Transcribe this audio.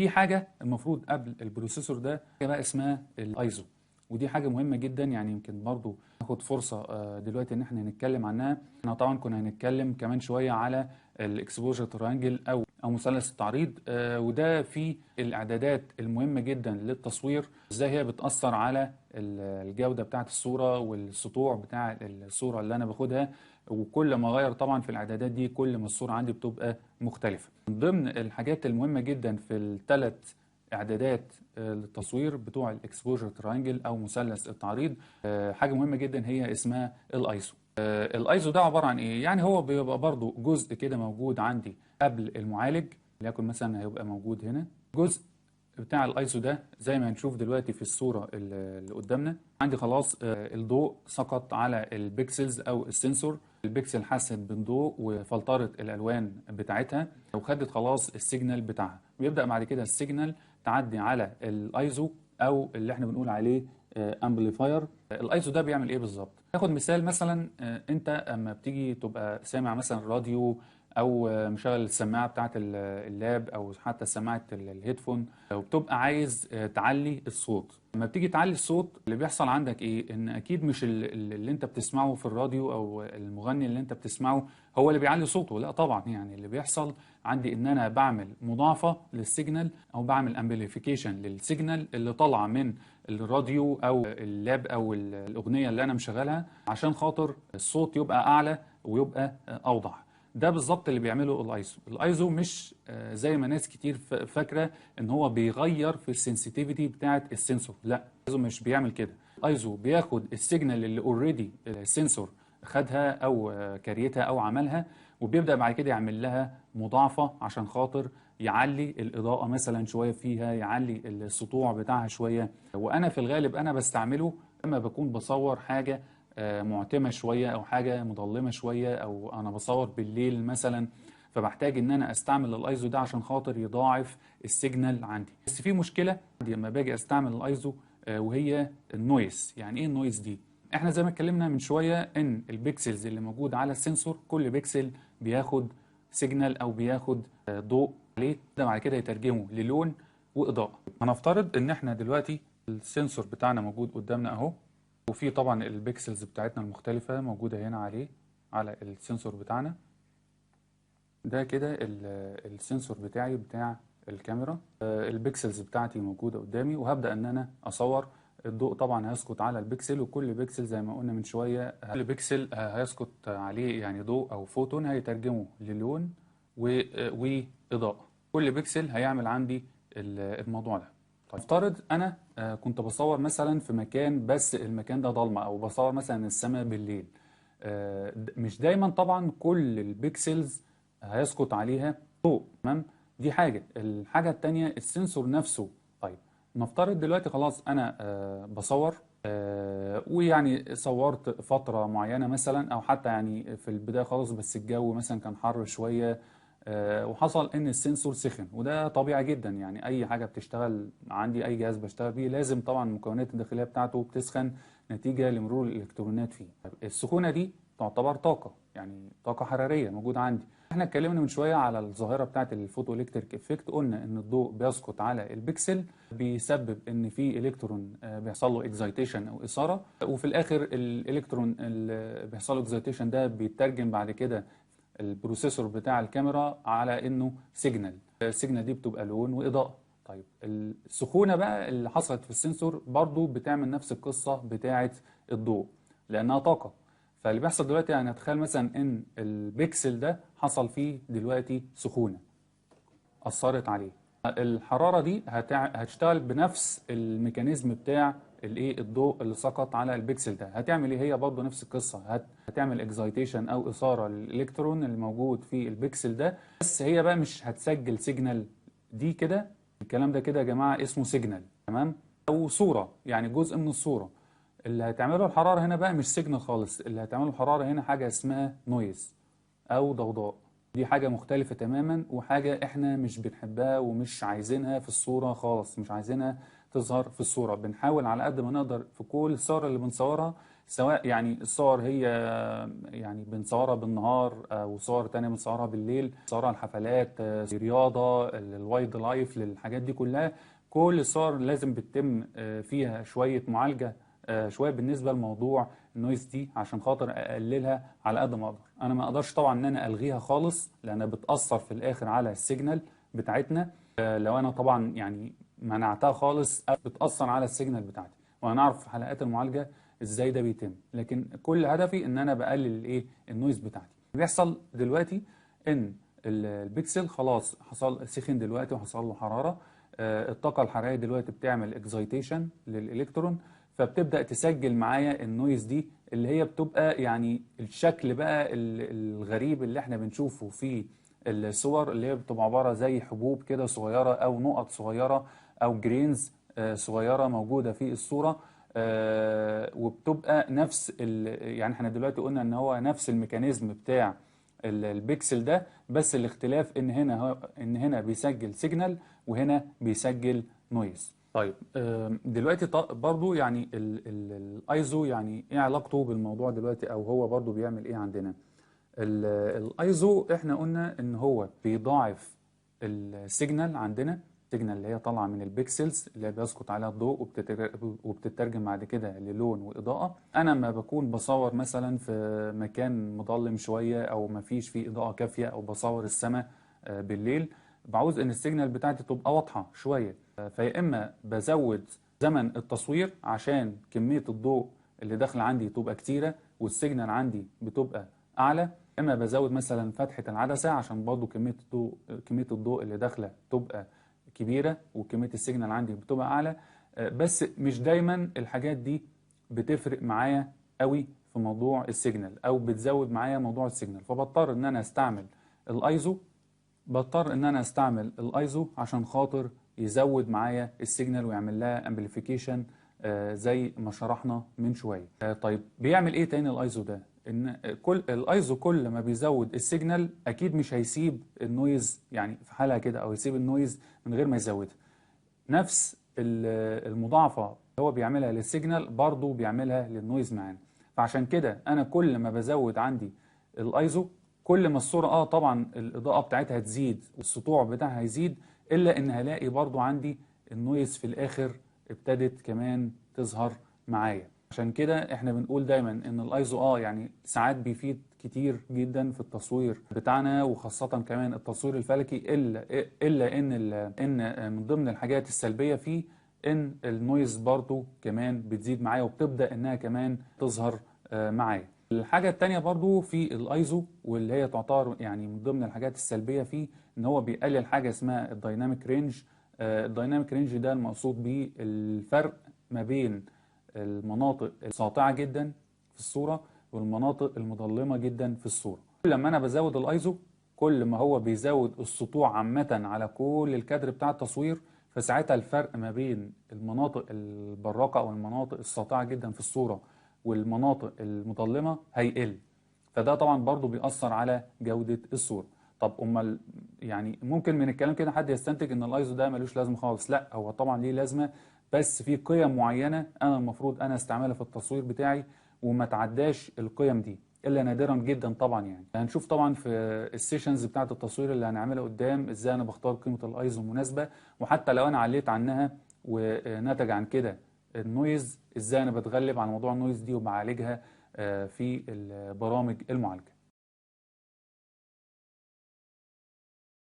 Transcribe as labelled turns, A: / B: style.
A: في حاجه المفروض قبل البروسيسور ده حاجه بقى اسمها الايزو، ودي حاجه مهمه جدا. يعني يمكن برضو ناخد فرصه دلوقتي ان احنا نتكلم عنها. احنا طبعا كنا هنتكلم كمان شويه على الاكسبوجر تريانجل او مثلث التعريض، وده في الاعدادات المهمه جدا للتصوير، ازاي هي بتاثر على الجوده بتاعه الصوره والسطوع بتاع الصوره اللي انا باخدها. وكل ما اغير طبعا في الاعدادات دي كل ما الصوره عندي بتبقى مختلفه. من ضمن الحاجات المهمه جدا في الثلاث اعدادات للتصوير بتوع الاكسبوجر تريانجل او مثلث التعريض، حاجه مهمه جدا هي اسمها الايزو. الايزو ده عباره عن ايه؟ يعني هو بيبقى برضو جزء كده موجود عندي قبل المعالج، وليكن مثلا هيبقى موجود هنا جزء بتاع الايزو ده زي ما هنشوف دلوقتي في الصوره اللي قدامنا. عندي خلاص الضوء سقط على البيكسلز او السنسور، البيكسل حست بالضوء وفلترت الالوان بتاعتها وخدت خلاص السيجنال بتاعها. بيبدا بعد كده السيجنال تعدي على الايزو او اللي احنا بنقول عليه امبليفاير. الايزو ده بيعمل ايه بالظبط؟ ناخد مثال مثلا، انت اما بتيجي تبقى سامع مثلا راديو او مشغل السماعه بتاعه اللاب او حتى سماعه الهيدفون، وبتبقى عايز تعلي الصوت. لما بتيجي تعلي الصوت اللي بيحصل عندك ايه؟ ان اكيد مش اللي انت بتسمعه في الراديو او المغني اللي انت بتسمعه هو اللي بيعلي صوته، لا طبعا. يعني اللي بيحصل عندي ان انا بعمل مضاعفه للسيجنال او بعمل امبليفيكيشن للسيجنال اللي طالعه من الراديو او اللاب او الاغنيه اللي انا مشغلها عشان خاطر الصوت يبقى اعلى ويبقى اوضح. ده بالظبط اللي بيعمله الايزو. الايزو مش زي ما ناس كتير فاكره ان هو بيغير في السنسيتيفيتي بتاعه السنسور، لا الايزو مش بيعمل كده. الايزو بياخد السيجنال اللي اوريدي السنسور خدها او كريتها او عملها، وبيبدا بعد كده يعمل لها مضاعفه عشان خاطر يعلي الاضاءه مثلا شويه فيها، يعلي السطوع بتاعها شويه. وانا في الغالب انا بستعمله لما بكون بصور حاجه معتمه شويه او حاجه مظلمه شويه، او انا بصور بالليل مثلا، فبحتاج ان انا استعمل الايزو ده عشان خاطر يضاعف السيجنال عندي. بس في مشكله عندي لما باجي استعمل الايزو، وهي النويز. يعني ايه النويز دي؟ احنا زي ما اتكلمنا من شويه ان البيكسلز اللي موجود على السنسور كل بيكسل بياخد سيجنال او بياخد ضوء عليه، ده بعد كده يترجمه للون واضاءه. هنفترض ان احنا دلوقتي السنسور بتاعنا موجود قدامنا اهو، وفي طبعا البيكسلز بتاعتنا المختلفة موجودة هنا على السنسور بتاعنا ده كده. السنسور بتاعي بتاع الكاميرا، البيكسلز بتاعتي موجودة قدامي، وهبدأ ان انا اصور. الضوء طبعا هيسقط على البيكسل، وكل بيكسل زي ما قلنا من شوية كل بيكسل هيسقط عليه يعني ضوء او فوتون هيترجمه للون وإضاءة. كل بيكسل هيعمل عندي الموضوع ده. طيب افترض انا كنت بصور مثلا في مكان بس المكان ده ضلمه، او بصور مثلا السماء بالليل. مش دايما طبعا كل البيكسلز هيسقط عليها ضوء، تمام؟ دي حاجه. الحاجه التانيه السنسور نفسه. طيب نفترض دلوقتي خلاص انا بصور، ويعني صورت فتره معينه مثلا، او حتى يعني في البدايه خالص بس الجو مثلا كان حر شويه، وحصل ان السنسور سخن. وده طبيعي جدا، يعني اي حاجه بتشتغل عندي، اي جهاز بشتغل بيه لازم طبعا المكونات الداخليه بتاعته بتسخن نتيجه لمرور الالكترونات فيه. السخونه دي تعتبر طاقه، يعني طاقه حراريه موجوده عندي. احنا اتكلمنا من شويه على الظاهره بتاعه الفوتو الكتريك افكت، قلنا ان الضوء بيسقط على البكسل بيسبب ان في الكترون بيحصل له اكزايتيشن او اثاره، وفي الاخر الالكترون اللي بيحصل له اكزايتيشن ده بيترجم بعد كده البروسيسور بتاع الكاميرا على انه سيجنال. السيجنال دي بتبقى لون واضاءه. طيب السخونه بقى اللي حصلت في السنسور برضو بتعمل نفس القصه بتاعه الضوء لانها طاقه. فاللي بيحصل دلوقتي يعني تخيل مثلا ان البيكسل ده حصل فيه دلوقتي سخونه اثرت عليه، الحراره دي هتشتغل بنفس الميكانيزم بتاع الايه الضوء اللي سقط على البكسل ده. هتعمل ايه؟ هي برضه نفس القصه، هتعمل اكزايتيشن او اثاره للالكترون اللي موجود في البكسل ده، بس هي بقى مش هتسجل سيجنال. دي كده الكلام ده كده يا جماعه اسمه سيجنال، تمام؟ او صوره، يعني جزء من الصوره. اللي هتعمله الحراره هنا بقى مش سيجنال خالص، اللي هتعمله الحراره هنا حاجه اسمها نويز او ضوضاء. دي حاجة مختلفة تماما، وحاجة احنا مش بنحبها ومش عايزينها في الصورة خالص، مش عايزينها تظهر في الصورة. بنحاول على قد ما نقدر في كل الصور اللي بنصورها سواء يعني الصور هي يعني بنصورها بالنهار او صور تانية بنصورها بالليل، صورها الحفلات، رياضة، الوايلد لايف، للحاجات دي كلها. كل الصور لازم بتتم فيها شوية معالجة شوية بالنسبة لموضوع النويز دي، عشان خاطر اقللها على قد ما اقدر. انا ما اقدرش طبعا ان انا الغيها خالص، لانها بتأثر في الاخر على السيجنال بتاعتنا. لو انا طبعا يعني منعتها خالص بتأثر على السيجنال بتاعتي، وهنعرف في حلقات المعالجة ازاي ده بيتم. لكن كل هدفي ان انا بقلل الايه النويز بتاعتي. بيحصل دلوقتي ان البيكسل خلاص حصل سخن دلوقتي وحصل له حرارة. الطاقة الحرارية دلوقتي بتعمل اكزايتيشن للإلكترون، فبتبدأ تسجل معايا النويز دي، اللي هي بتبقى يعني الشكل بقى الغريب اللي احنا بنشوفه في الصور، اللي هي بتبقى عبارة زي حبوب كده صغيرة أو نقط صغيرة أو جرينز صغيرة موجودة في الصورة. وبتبقى نفس يعني احنا دلوقتي قلنا ان هو نفس الميكانيزم بتاع البيكسل ده، بس الاختلاف ان هنا بيسجل سيجنال وهنا بيسجل نويز. طيب دلوقتي برضو يعني الايزو يعني ايه علاقته بالموضوع دلوقتي، او هو برضو بيعمل ايه عندنا؟ الايزو احنا قلنا ان هو بيضاعف السيجنال عندنا، السيجنال اللي هي طالعه من البيكسلز اللي بيسقط عليها الضوء وبتترجم بعد كده للون واضاءه. انا لما بكون بصور مثلا في مكان مظلم شويه او ما فيش فيه اضاءه كافيه، او بصور السماء بالليل، بعوز ان السيجنال بتاعتي تبقى واضحه شويه. فيا اما بزود زمن التصوير عشان كميه الضوء اللي داخله عندي تبقى كتيره والسيجنال عندي بتبقى اعلى، اما بزود مثلا فتحه العدسه عشان برضو كميه الضوء اللي داخله تبقى كبيره وكميه السيجنال عندي بتبقى اعلى. بس مش دايما الحاجات دي بتفرق معايا قوي في موضوع السيجنال، او بتزود معايا موضوع السيجنال، فبضطر ان انا استعمل الايزو. عشان خاطر يزود معايا السيجنال ويعمل لها امبليفيكيشن زي ما شرحنا من شويه. طيب بيعمل ايه تاني الايزو ده؟ ان كل ما بيزود السيجنال اكيد مش هيسيب النويز يعني في حالها كده، او يسيب النويز من غير ما يزودها. نفس المضاعفه اللي هو بيعملها للسيجنال برضه بيعملها للنويز معانا. فعشان كده انا كل ما بزود عندي الايزو، كل ما الصوره طبعا الاضاءه بتاعتها تزيد والسطوع بتاعها يزيد، الا ان هلاقي برضه عندي النويز في الاخر ابتدت كمان تظهر معايا. عشان كده احنا بنقول دايما ان الايزو يعني ساعات بيفيد كتير جدا في التصوير بتاعنا، وخاصة كمان التصوير الفلكي، الا ان من ضمن الحاجات السلبية فيه ان النويز برضو كمان بتزيد معايا وبتبدأ انها كمان تظهر معايا. الحاجة التانية برضو في الايزو، واللي هي تعتبر يعني من ضمن الحاجات السلبية فيه، ان هو بيقلل حاجة اسمها الدايناميك رينج. الدايناميك رينج ده المقصود بيه الفرق ما بين المناطق الساطعة جدا في الصورة والمناطق المظلمة جدا في الصورة. كل ما أنا بزود الأيزو كل ما هو بيزود السطوع عامة على كل الكادر بتاع التصوير، فساعتها الفرق ما بين المناطق البراقة أو المناطق الساطعة جدا في الصورة والمناطق المظلمة هيقل. فده طبعا برضو بيأثر على جودة الصورة. طب امال يعني ممكن من الكلام كده حد يستنتج ان الايزو ده ملوش لازمه خالص. لا، هو طبعا ليه لازمه، بس في قيم معينه انا المفروض انا استعملها في التصوير بتاعي وما تعداش القيم دي الا نادرا جدا طبعا. يعني هنشوف طبعا في السيشنز بتاعه التصوير اللي هنعملها قدام ازاي انا بختار قيمه الايزو المناسبه، وحتى لو انا عليت عنها ونتج عن كده النويز ازاي انا بتغلب على موضوع النويز دي وبعالجها في البرامج المعالجه.